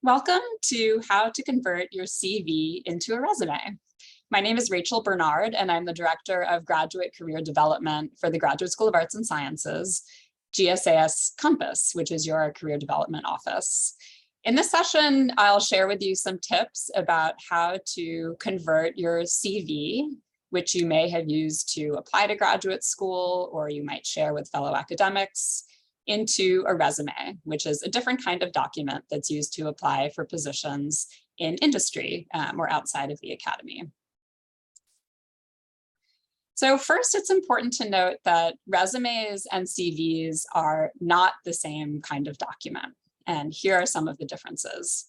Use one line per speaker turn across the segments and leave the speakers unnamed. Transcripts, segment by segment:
Welcome to How to Convert Your CV into a Resume. My name is Rachel Bernard, and I'm the Director of Graduate Career Development for the Graduate School of Arts and Sciences, GSAS Compass, which is your career development office. In this session, I'll share with you some tips about how to convert your CV, which you may have used to apply to graduate school, or you might share with fellow academics, into a resume, which is a different kind of document that's used to apply for positions in industry or outside of the academy. So first, it's important to note that resumes and CVs are not the same kind of document. And here are some of the differences.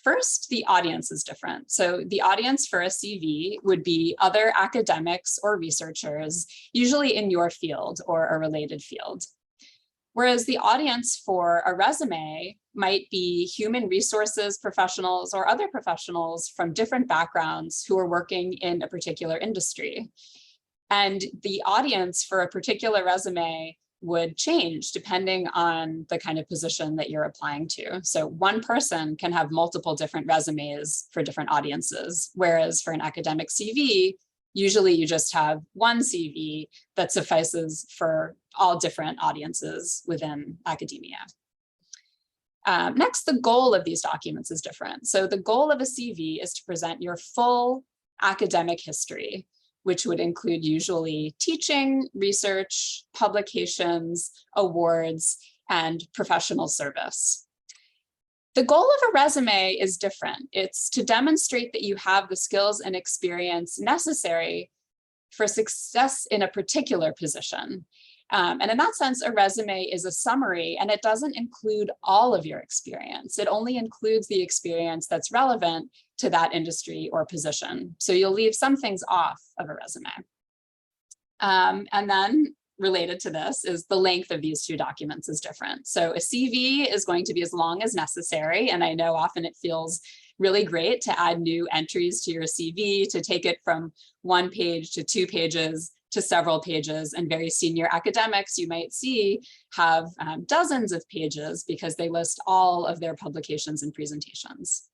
First, the audience is different. So the audience for a CV would be other academics or researchers, usually in your field or a related field. Whereas the audience for a resume might be human resources professionals or other professionals from different backgrounds who are working in a particular industry. And the audience for a particular resume would change depending on the kind of position that you're applying to. So one person can have multiple different resumes for different audiences, whereas for an academic CV, usually you just have one CV that suffices for all different audiences within academia. Next, the goal of these documents is different. So the goal of a CV is to present your full academic history, which would include usually teaching, research, publications, awards, and professional service. The goal of a resume is different. It's to demonstrate that you have the skills and experience necessary for success in a particular position. And in that sense, a resume is a summary, and it doesn't include all of your experience. It only includes the experience that's relevant to that industry or position. So you'll leave some things off of a resume. And then related to this is the length of these two documents is different. So a CV is going to be as long as necessary. And I know often it feels really great to add new entries to your CV, to take it from 1 page to 2 pages to several pages. And very senior academics you might see have dozens of pages because they list all of their publications and presentations.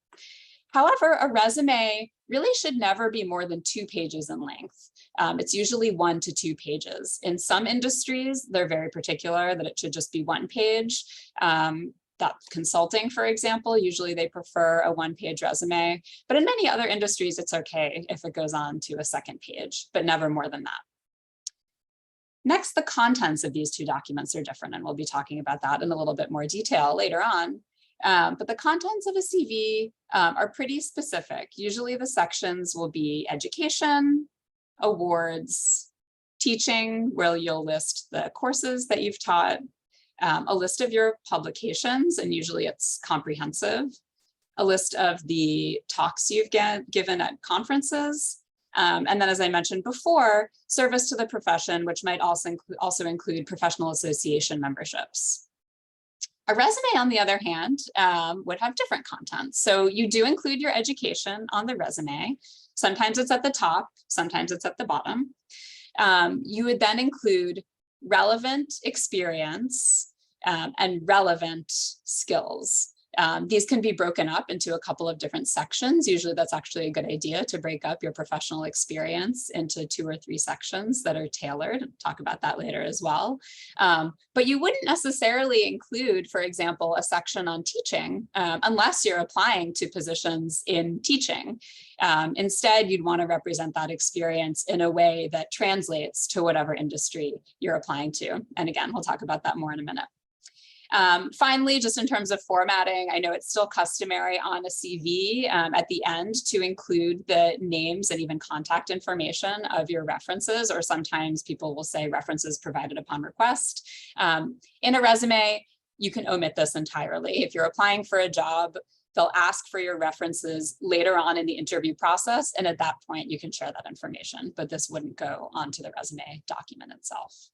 However, a resume really should never be more than 2 pages in length. It's usually 1 to 2 pages. In some industries, they're very particular that it should just be 1 page. That consulting, for example, usually they prefer a 1-page resume. But in many other industries, it's okay if it goes on to a 2nd page, but never more than that. Next, the contents of these two documents are different, and we'll be talking about that in a little bit more detail later on. But the contents of a CV are pretty specific. Usually the sections will be education, awards, teaching, where you'll list the courses that you've taught, a list of your publications, and usually it's comprehensive, a list of the talks you've given at conferences, and then, as I mentioned before, service to the profession, which might also include professional association memberships. A resume, on the other hand, would have different content. So you do include your education on the resume. Sometimes it's at the top, sometimes it's at the bottom. You would then include relevant experience and relevant skills. These can be broken up into a couple of different sections. Usually that's actually a good idea to break up your professional experience into 2 or 3 sections that are tailored. I'll talk about that later as well. But you wouldn't necessarily include, for example, a section on teaching unless you're applying to positions in teaching. Instead, you'd want to represent that experience in a way that translates to whatever industry you're applying to. And again, we'll talk about that more in a minute. Finally, just in terms of formatting, I know it's still customary on a CV at the end to include the names and even contact information of your references, or sometimes people will say references provided upon request. In a resume, you can omit this entirely. If you're applying for a job, they'll ask for your references later on in the interview process, and at that point, you can share that information, but this wouldn't go onto the resume document itself.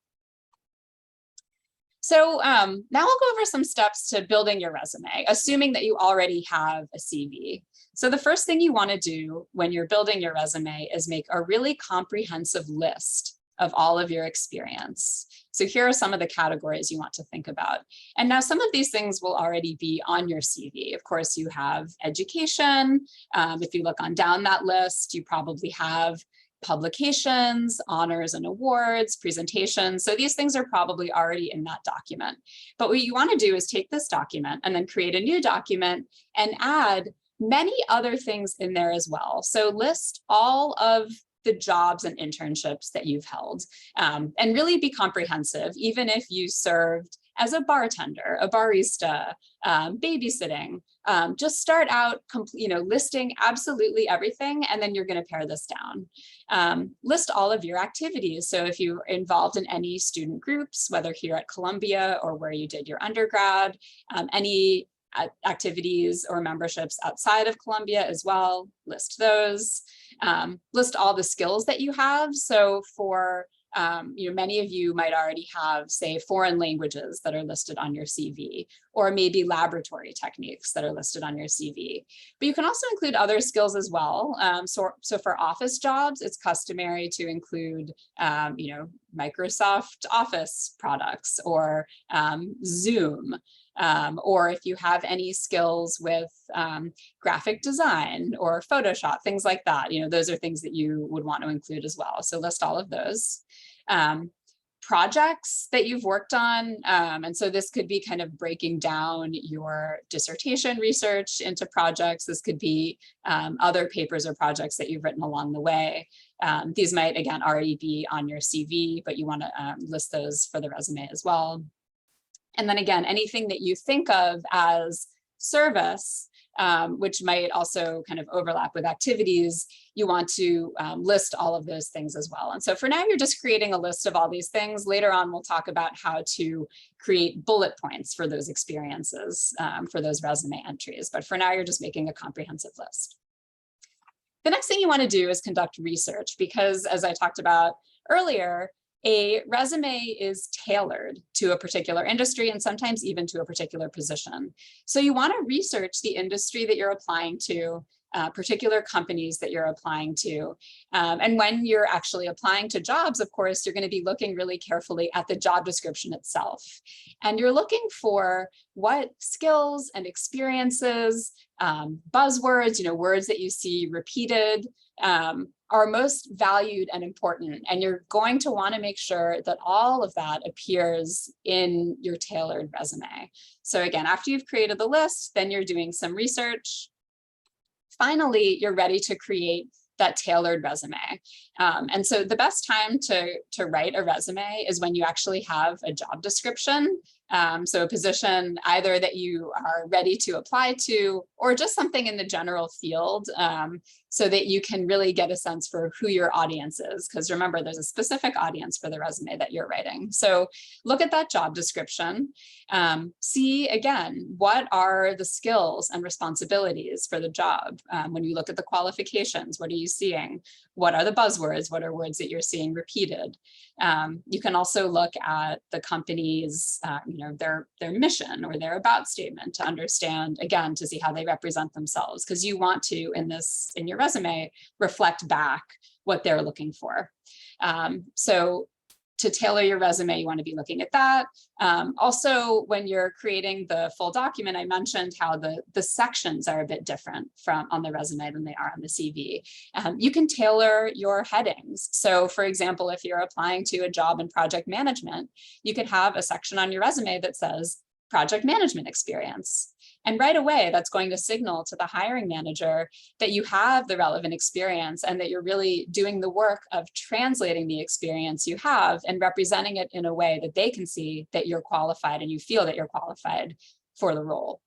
So now I'll go over some steps to building your resume, assuming that you already have a CV. So the first thing you want to do when you're building your resume is make a really comprehensive list of all of your experience. So here are some of the categories you want to think about. And now some of these things will already be on your CV. Of course, you have education. If you look on down that list, you probably have publications, honors and awards, presentations. So these things are probably already in that document. But what you want to do is take this document and then create a new document and add many other things in there as well. So list all of the jobs and internships that you've held, and really be comprehensive, even if you served as a bartender, a barista, babysitting. Just start out, listing absolutely everything, and then you're going to pare this down. List all of your activities. So if you're involved in any student groups, whether here at Columbia or where you did your undergrad, any activities or memberships outside of Columbia as well, list those. List all the skills that you have. So for many of you might already have, say, foreign languages that are listed on your CV, or maybe laboratory techniques that are listed on your CV. But you can also include other skills as well. So for office jobs, it's customary to include, Microsoft Office products or Zoom. Or if you have any skills with graphic design or Photoshop, things like that, those are things that you would want to include as well. So list all of those. Projects that you've worked on. And so this could be kind of breaking down your dissertation research into projects. This could be other papers or projects that you've written along the way. These might, again, already be on your CV, but you want to list those for the resume as well. And then again, anything that you think of as service, which might also kind of overlap with activities, you want to list all of those things as well. And so for now, you're just creating a list of all these things. Later on, we'll talk about how to create bullet points for those experiences, for those resume entries. But for now, you're just making a comprehensive list. The next thing you want to do is conduct research, because as I talked about earlier, a resume is tailored to a particular industry and sometimes even to a particular position. So you want to research the industry that you're applying to, particular companies that you're applying to. And when you're actually applying to jobs, of course, you're going to be looking really carefully at the job description itself. And you're looking for what skills and experiences, buzzwords, words that you see repeated, are most valued and important. And you're going to want to make sure that all of that appears in your tailored resume. So again, after you've created the list, then you're doing some research. Finally, you're ready to create that tailored resume. And so the best time to write a resume is when you actually have a job description. So a position either that you are ready to apply to, or just something in the general field, so that you can really get a sense for who your audience is. Because remember, there's a specific audience for the resume that you're writing. So look at that job description. See, again, what are the skills and responsibilities for the job? When you look at the qualifications, what are you seeing? What are the buzzwords? What are words that you're seeing repeated? You can also look at the company's, their mission or their about statement to understand, again, to see how they represent themselves, because you want to, in your resume, reflect back what they're looking for. So to tailor your resume, you want to be looking at that. Also, when you're creating the full document, I mentioned how the sections are a bit different on the resume than they are on the CV. You can tailor your headings. So for example, if you're applying to a job in project management, you could have a section on your resume that says project management experience. And right away, that's going to signal to the hiring manager that you have the relevant experience and that you're really doing the work of translating the experience you have and representing it in a way that they can see that you're qualified and you feel that you're qualified for the role.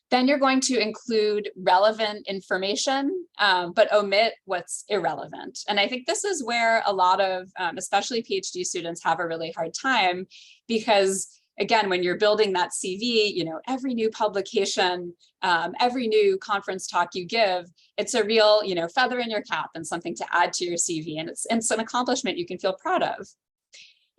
Then you're going to include relevant information, but omit what's irrelevant. And I think this is where a lot of, especially PhD students, have a really hard time, because again, when you're building that CV, every new publication, every new conference talk you give, it's a real, feather in your cap and something to add to your CV. And it's an accomplishment you can feel proud of.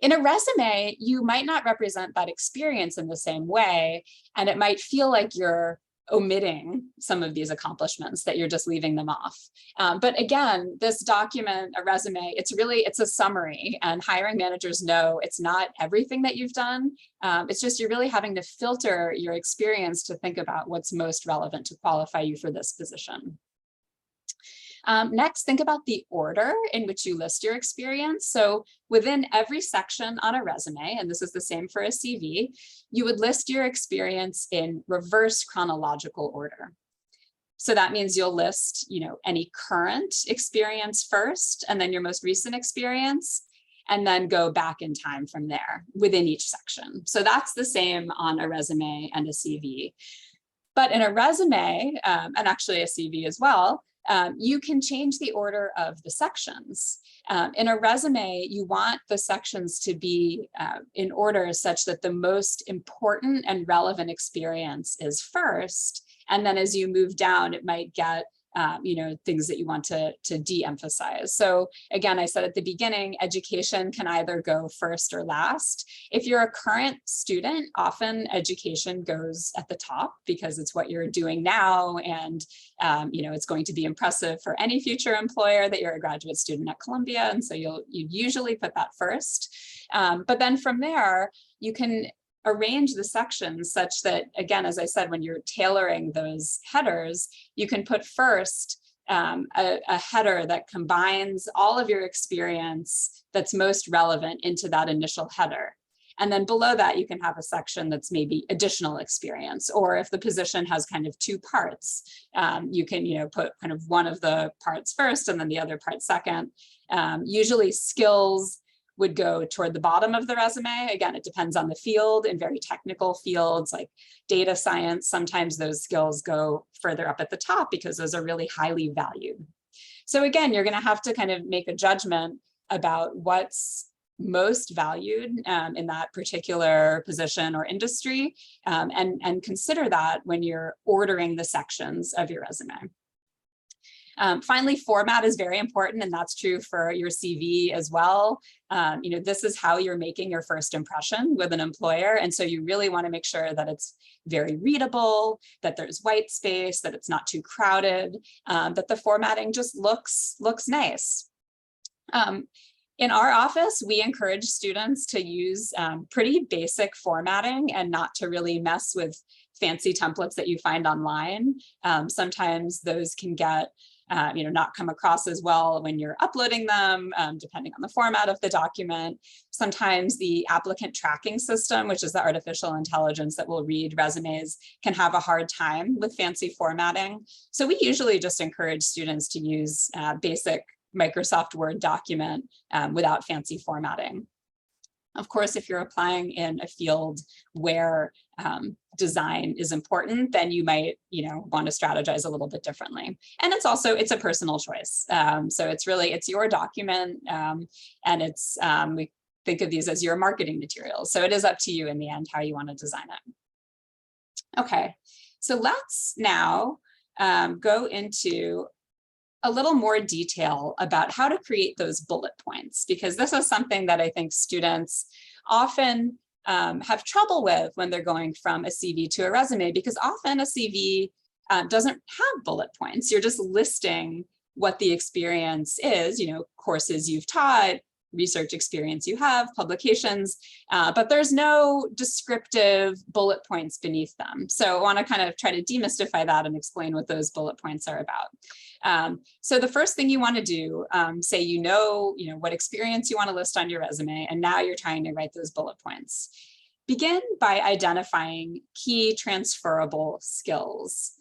In a resume, you might not represent that experience in the same way, and it might feel like you're omitting some of these accomplishments, that you're just leaving them off. But again, this document, a resume, it's a summary, and hiring managers know it's not everything that you've done. It's just you're really having to filter your experience to think about what's most relevant to qualify you for this position. Next, think about the order in which you list your experience. So within every section on a resume, and this is the same for a CV, you would list your experience in reverse chronological order. So that means you'll list, any current experience first, and then your most recent experience, and then go back in time from there within each section. So that's the same on a resume and a CV. But in a resume, and actually a CV as well, you can change the order of the sections. In a resume, you want the sections to be in order such that the most important and relevant experience is first. And then as you move down, it might get things that you want to de-emphasize. So again, I said at the beginning, education can either go first or last. If you're a current student, often education goes at the top because it's what you're doing now, and it's going to be impressive for any future employer that you're a graduate student at Columbia, and so you usually put that first. But then from there, you can arrange the sections such that, again, as I said, when you're tailoring those headers, you can put first a header that combines all of your experience that's most relevant into that initial header. And then below that, you can have a section that's maybe additional experience, or if the position has kind of two parts, you can put kind of one of the parts first and then the other part second. Usually skills would go toward the bottom of the resume. Again, it depends on the field. In very technical fields like data science, sometimes those skills go further up at the top because those are really highly valued. So again, you're going to have to kind of make a judgment about what's most valued in that particular position or industry, and consider that when you're ordering the sections of your resume. Finally, format is very important, and that's true for your CV as well. This is how you're making your first impression with an employer. And so you really want to make sure that it's very readable, that there's white space, that it's not too crowded, that the formatting just looks nice. In our office, we encourage students to use pretty basic formatting and not to really mess with fancy templates that you find online. Sometimes those can get not come across as well when you're uploading them, depending on the format of the document. Sometimes the applicant tracking system, which is the artificial intelligence that will read resumes, can have a hard time with fancy formatting. So we usually just encourage students to use basic Microsoft Word document without fancy formatting. Of course, if you're applying in a field where design is important, then you might, want to strategize a little bit differently. And it's a personal choice. So it's your document, and we think of these as your marketing materials. So it is up to you in the end how you want to design it. Okay, so let's now go into a little more detail about how to create those bullet points, because this is something that I think students often have trouble with when they're going from a CV to a resume, because often a CV doesn't have bullet points. You're just listing what the experience is, courses you've taught, research experience you have, publications, but there's no descriptive bullet points beneath them. So I want to kind of try to demystify that and explain what those bullet points are about. So the first thing you want to do, say what experience you want to list on your resume, and now you're trying to write those bullet points. Begin by identifying key transferable skills,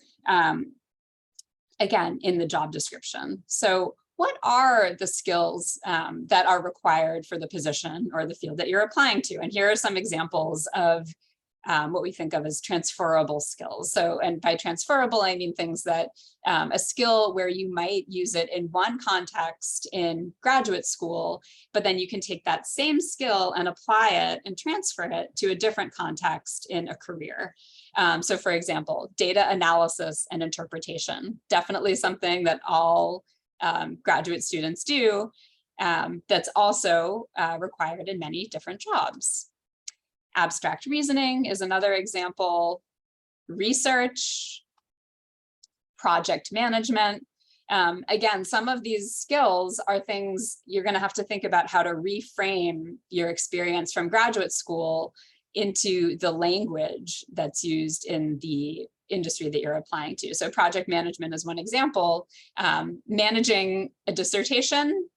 again, in the job description. So what are the skills that are required for the position or the field that you're applying to? And here are some examples of what we think of as transferable skills. So, and by transferable, I mean things that a skill where you might use it in one context in graduate school, but then you can take that same skill and apply it and transfer it to a different context in a career. So for example, data analysis and interpretation, definitely something that all graduate students do, that's also required in many different jobs. Abstract reasoning is another example. Research, project management. Again, some of these skills are things you're going to have to think about how to reframe your experience from graduate school into the language that's used in the industry that you're applying to. So project management is one example. Managing a dissertation,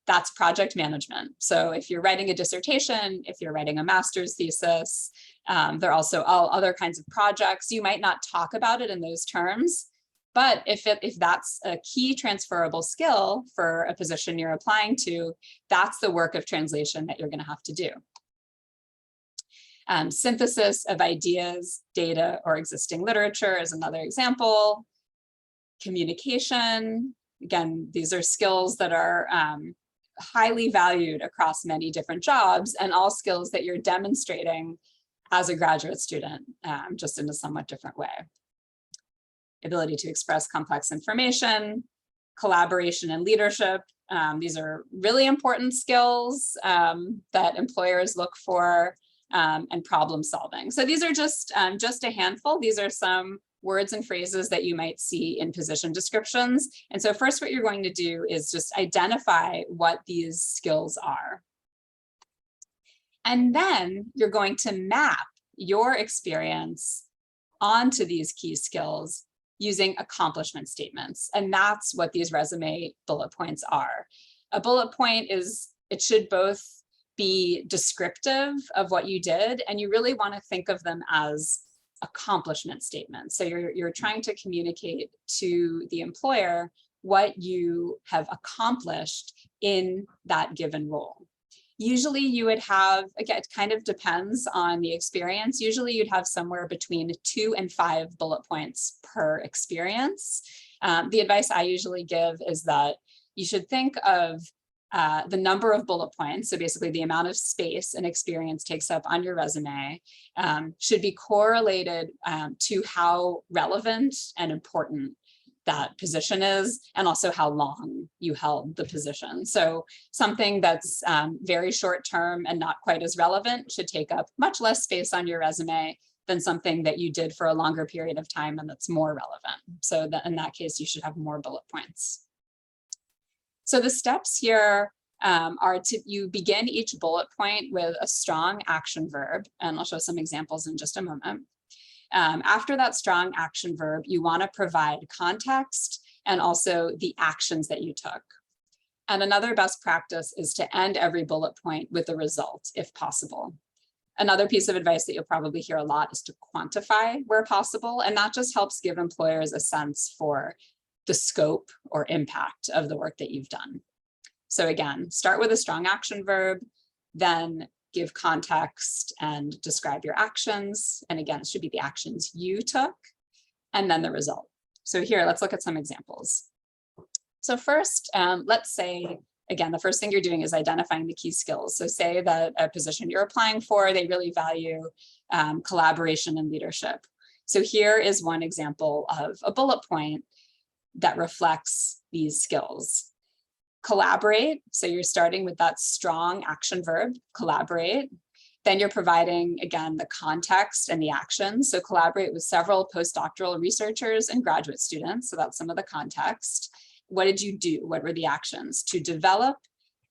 that's project management. So if you're writing a dissertation, if you're writing a master's thesis, there are also all other kinds of projects. You might not talk about it in those terms, but if that's a key transferable skill for a position you're applying to, that's the work of translation that you're going to have to do. Synthesis of ideas, data, or existing literature is another example. Communication, again, these are skills that are highly valued across many different jobs, and all skills that you're demonstrating as a graduate student, just in a somewhat different way. Ability to express complex information, collaboration and leadership. These are really important skills that employers look for, and problem solving. So these are just a handful. These are some words and phrases that you might see in position descriptions. And so first, what you're going to do is just identify what these skills are. And then you're going to map your experience onto these key skills using accomplishment statements. And that's what these resume bullet points are. A bullet point it should both be descriptive of what you did, and you really want to think of them as accomplishment statements. So you're trying to communicate to the employer what you have accomplished in that given role. Usually you would have, again, it kind of depends on the experience. Usually you'd have somewhere between 2 and 5 bullet points per experience. The advice I usually give is that you should think of the number of bullet points, so basically the amount of space an experience takes up on your resume, should be correlated to how relevant and important that position is, and also how long you held the position. So something that's very short term and not quite as relevant should take up much less space on your resume than something that you did for a longer period of time and that's more relevant. So that in that case, you should have more bullet points. So the steps here are you begin each bullet point with a strong action verb, and I'll show some examples in just a moment. After that strong action verb, you want to provide context and also the actions that you took. And another best practice is to end every bullet point with a result, if possible. Another piece of advice that you'll probably hear a lot is to quantify where possible, and that just helps give employers a sense for the scope or impact of the work that you've done. So again, start with a strong action verb, then give context and describe your actions. And again, it should be the actions you took, and then the result. So here, let's look at some examples. So first, let's say, again, the first thing you're doing is identifying the key skills. So say that a position you're applying for, they really value collaboration and leadership. So here is one example of a bullet point that reflects these skills. Collaborate, so you're starting with that strong action verb, collaborate. Then you're providing, again, the context and the actions. So collaborate with several postdoctoral researchers and graduate students. So that's some of the context. What did you do? What were the actions? To develop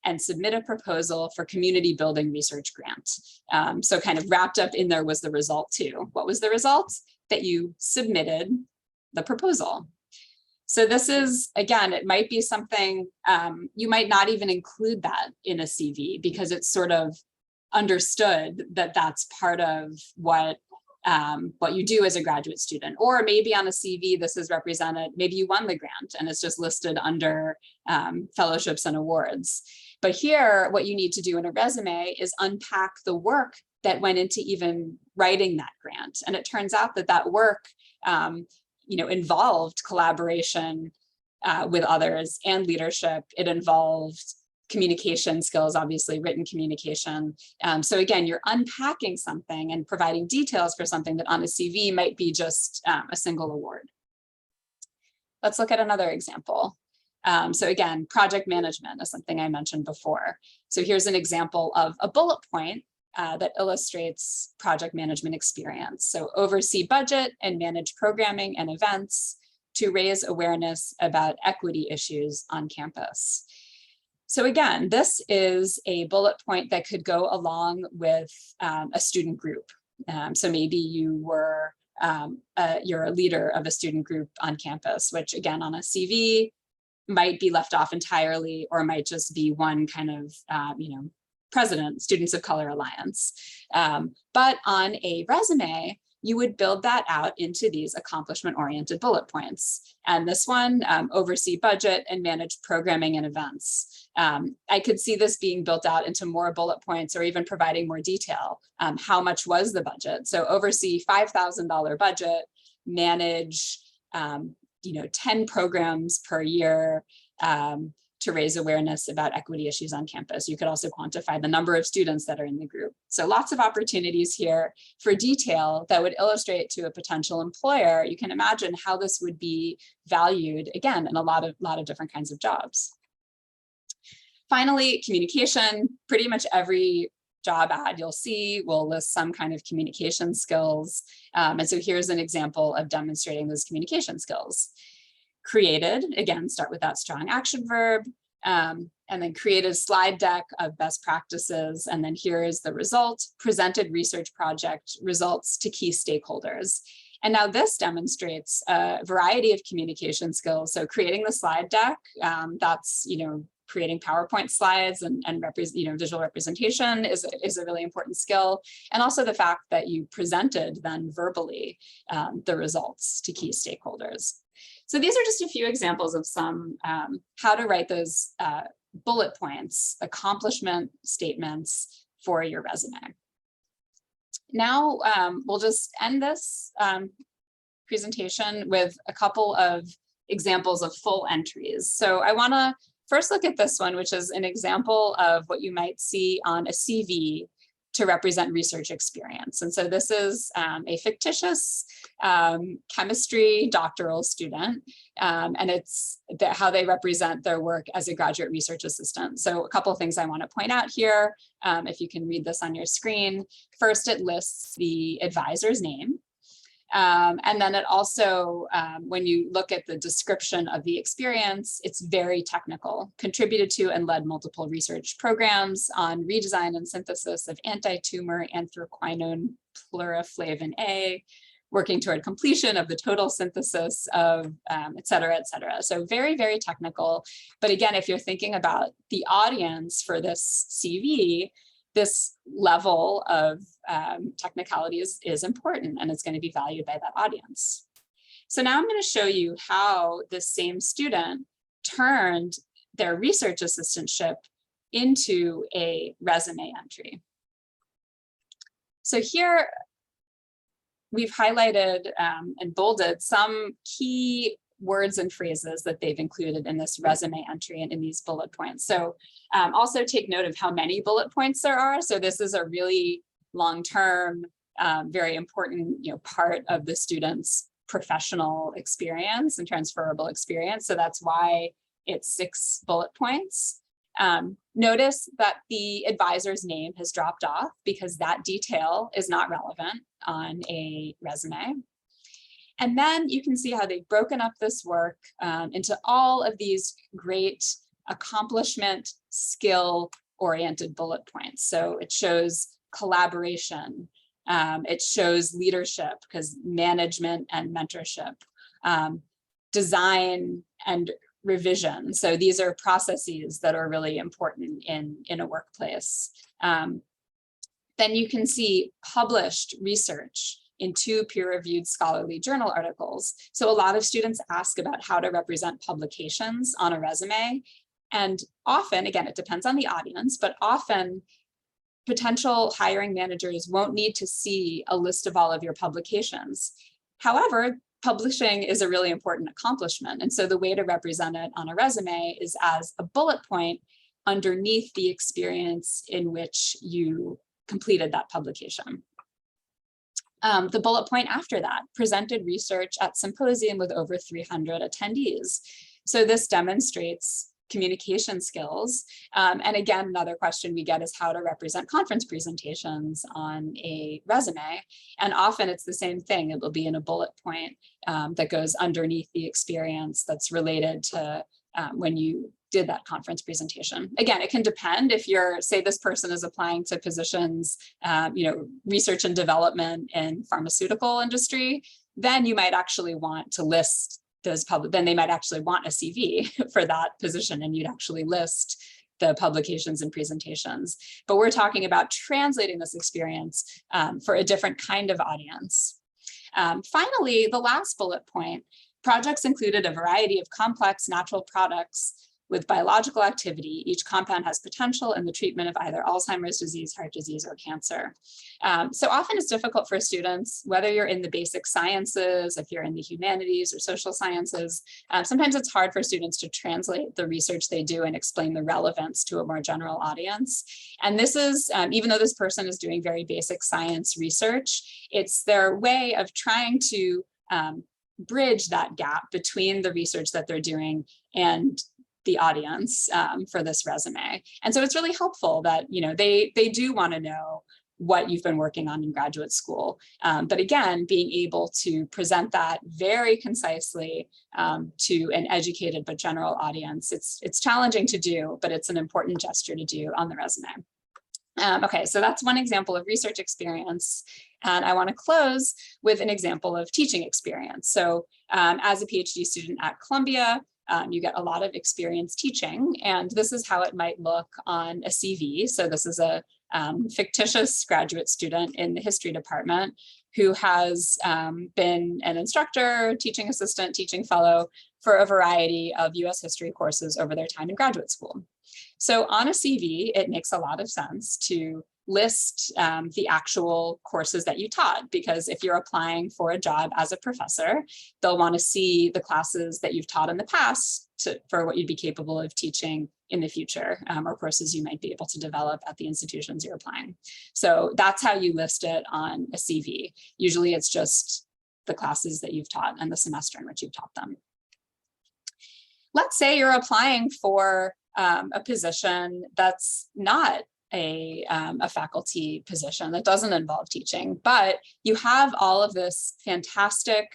and submit a proposal for community building research grant. So kind of wrapped up in there was the result too. What was the result? That you submitted the proposal. So this is, again, it might be something, you might not even include that in a CV because it's sort of understood that that's part of what you do as a graduate student. Or maybe on a CV, this is represented, maybe you won the grant and it's just listed under fellowships and awards. But here, what you need to do in a resume is unpack the work that went into even writing that grant. And it turns out that that work involved collaboration with others and leadership. It involved communication skills, obviously written communication. So again, you're unpacking something and providing details for something that on a CV might be just a single award. Let's look at another example. So again, project management is something I mentioned before. So here's an example of a bullet point that illustrates project management experience. So oversee budget and manage programming and events to raise awareness about equity issues on campus. So again, this is a bullet point that could go along with a student group. So maybe you're a leader of a student group on campus, which again, on a CV might be left off entirely, or might just be one kind of, president, Students of Color Alliance. But on a resume, you would build that out into these accomplishment-oriented bullet points. And this one, oversee budget and manage programming and events. I could see this being built out into more bullet points, or even providing more detail. How much was the budget? So oversee $5,000 budget, manage 10 programs per year, to raise awareness about equity issues on campus. You could also quantify the number of students that are in the group. So lots of opportunities here for detail that would illustrate to a potential employer. You can imagine how this would be valued, again, in a lot of different kinds of jobs. Finally, communication. Pretty much every job ad you'll see will list some kind of communication skills. And so here's an example of demonstrating those communication skills. Created, again, start with that strong action verb, and then created a slide deck of best practices. And then here is the result, presented research project results to key stakeholders. And now this demonstrates a variety of communication skills. So creating the slide deck, that's, creating PowerPoint slides and visual representation is a really important skill. And also the fact that you presented then verbally the results to key stakeholders. So these are just a few examples of some how to write those bullet points, accomplishment statements for your resume. Now we'll just end this presentation with a couple of examples of full entries. So I want to first look at this one, which is an example of what you might see on a CV to represent research experience. And so this is a fictitious chemistry doctoral student, and it's how they represent their work as a graduate research assistant. So a couple of things I want to point out here, if you can read this on your screen. First, it lists the advisor's name. And then it also, when you look at the description of the experience, it's very technical, contributed to and led multiple research programs on redesign and synthesis of anti-tumor anthraquinone pluriflavin A, working toward completion of the total synthesis of et cetera, et cetera. So very, very technical. But again, if you're thinking about the audience for this CV, this level of technicality is important, and it's going to be valued by that audience. So now I'm going to show you how this same student turned their research assistantship into a resume entry. So here we've highlighted and bolded some key words and phrases that they've included in this resume entry and in these bullet points. So also take note of how many bullet points there are. So this is a really long-term, very important part of the student's professional experience and transferable experience. So that's why it's 6 bullet points. Notice that the advisor's name has dropped off because that detail is not relevant on a resume. And then you can see how they've broken up this work into all of these great accomplishment, skill-oriented bullet points. So it shows collaboration, it shows leadership, because management and mentorship, design and revision. So these are processes that are really important in a workplace. Then you can see published research in 2 peer-reviewed scholarly journal articles. So a lot of students ask about how to represent publications on a resume. And often, again, it depends on the audience, but often potential hiring managers won't need to see a list of all of your publications. However, publishing is a really important accomplishment. And so the way to represent it on a resume is as a bullet point underneath the experience in which you completed that publication. The bullet point after that, presented research at symposium with over 300 attendees. So this demonstrates communication skills. And again, another question we get is how to represent conference presentations on a resume. And often it's the same thing. It will be in a bullet point that goes underneath the experience that's related to when you did that conference presentation. Again, it can depend if you're, say this person is applying to positions, research and development in pharmaceutical industry, then you might actually want to list those then they might actually want a CV for that position, and you'd actually list the publications and presentations. But we're talking about translating this experience for a different kind of audience. Finally, the last bullet point, projects included a variety of complex natural products with biological activity. Each compound has potential in the treatment of either Alzheimer's disease, heart disease, or cancer. So often it's difficult for students, whether you're in the basic sciences, if you're in the humanities or social sciences, sometimes it's hard for students to translate the research they do and explain the relevance to a more general audience. And this is, even though this person is doing very basic science research, it's their way of trying to bridge that gap between the research that they're doing and the audience for this resume. And so it's really helpful that, they do want to know what you've been working on in graduate school. But again, being able to present that very concisely to an educated but general audience, it's challenging to do, but it's an important gesture to do on the resume. Okay, so that's one example of research experience. And I want to close with an example of teaching experience. So as a PhD student at Columbia, you get a lot of experience teaching, and this is how it might look on a CV. So this is a fictitious graduate student in the history department who has been an instructor, teaching assistant, teaching fellow for a variety of US history courses over their time in graduate school. So on a CV, it makes a lot of sense to list the actual courses that you taught, because if you're applying for a job as a professor, they'll want to see the classes that you've taught in the past for what you'd be capable of teaching in the future, or courses you might be able to develop at the institutions you're applying. So that's how you list it on a CV. Usually it's just the classes that you've taught and the semester in which you've taught them. Let's say you're applying for a position that's not a faculty position, that doesn't involve teaching, but you have all of this fantastic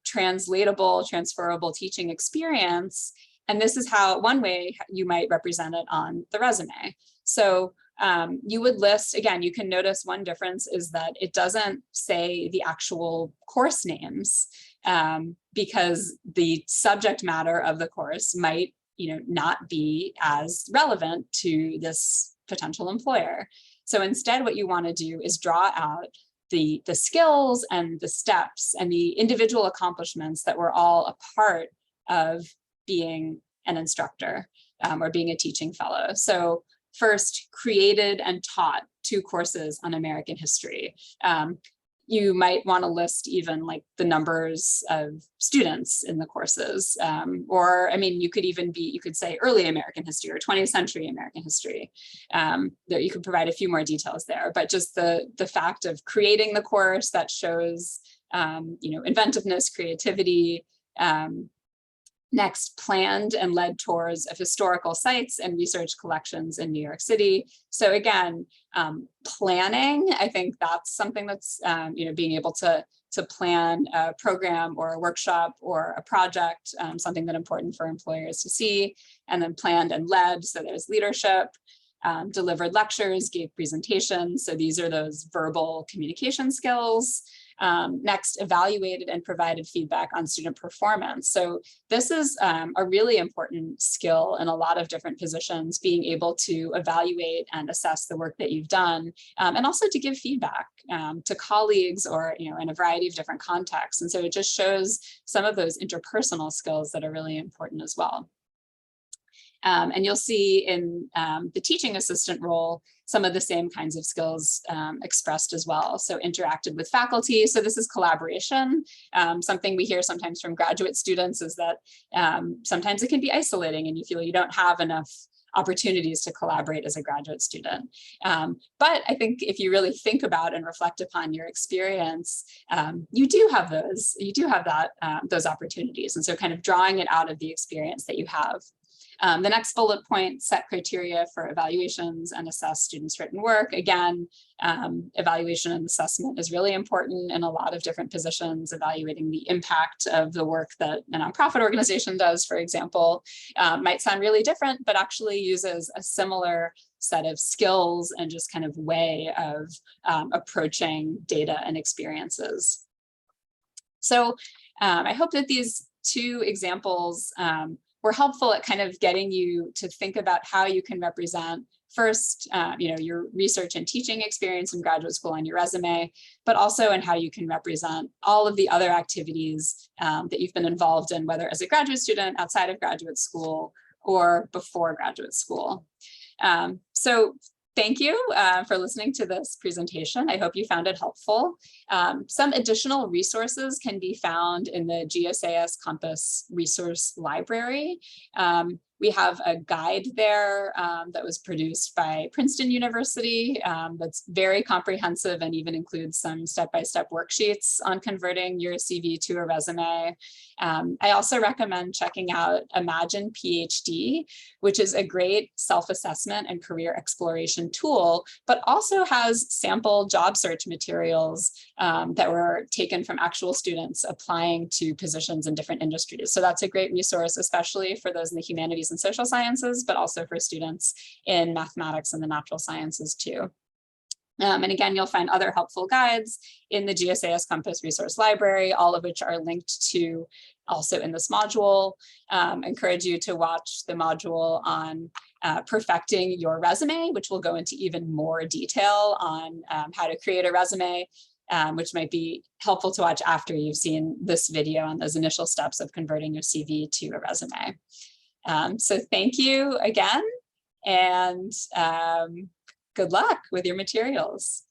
translatable, transferable teaching experience. And this is how, one way you might represent it on the resume. So you would list, again, you can notice one difference is that it doesn't say the actual course names because the subject matter of the course might, not be as relevant to this potential employer. So instead, what you want to do is draw out the skills and the steps and the individual accomplishments that were all a part of being an instructor or being a teaching fellow. So first, created and taught 2 courses on American history. You might want to list even like the numbers of students in the courses, or I mean, you could say early American history or 20th century American history. There you could provide a few more details there, but just the fact of creating the course that shows, inventiveness, creativity. Next, planned and led tours of historical sites and research collections in New York City. So again, planning, I think that's something that's, being able to plan a program or a workshop or a project, something that's important for employers to see, and then planned and led. So there's leadership, delivered lectures, gave presentations. So these are those verbal communication skills. Next, evaluated and provided feedback on student performance. So this is a really important skill in a lot of different positions, being able to evaluate and assess the work that you've done, and also to give feedback to colleagues or in a variety of different contexts. And so it just shows some of those interpersonal skills that are really important as well. And you'll see in the teaching assistant role, some of the same kinds of skills expressed as well. So interacted with faculty. So this is collaboration. Something we hear sometimes from graduate students is that sometimes it can be isolating and you feel you don't have enough opportunities to collaborate as a graduate student. But I think if you really think about and reflect upon your experience, you do have those, those opportunities. And so kind of drawing it out of the experience that you have. The next bullet point, set criteria for evaluations and assess students' written work. Again, evaluation and assessment is really important in a lot of different positions. Evaluating the impact of the work that a nonprofit organization does, for example, might sound really different, but actually uses a similar set of skills and just kind of way of approaching data and experiences. So I hope that these two examples were helpful at kind of getting you to think about how you can represent first, your research and teaching experience in graduate school on your resume, but also in how you can represent all of the other activities that you've been involved in, whether as a graduate student, outside of graduate school, or before graduate school. So thank you for listening to this presentation. I hope you found it helpful. Some additional resources can be found in the GSAS Compass Resource Library. We have a guide there that was produced by Princeton University that's very comprehensive and even includes some step-by-step worksheets on converting your CV to a resume. I also recommend checking out Imagine PhD, which is a great self-assessment and career exploration tool, but also has sample job search materials that were taken from actual students applying to positions in different industries. So that's a great resource, especially for those in the humanities and social sciences, but also for students in mathematics and the natural sciences too. And again, you'll find other helpful guides in the GSAS Compass Resource Library, all of which are linked to also in this module. Encourage you to watch the module on perfecting your resume, which will go into even more detail on how to create a resume, which might be helpful to watch after you've seen this video on those initial steps of converting your CV to a resume. So thank you again, and good luck with your materials.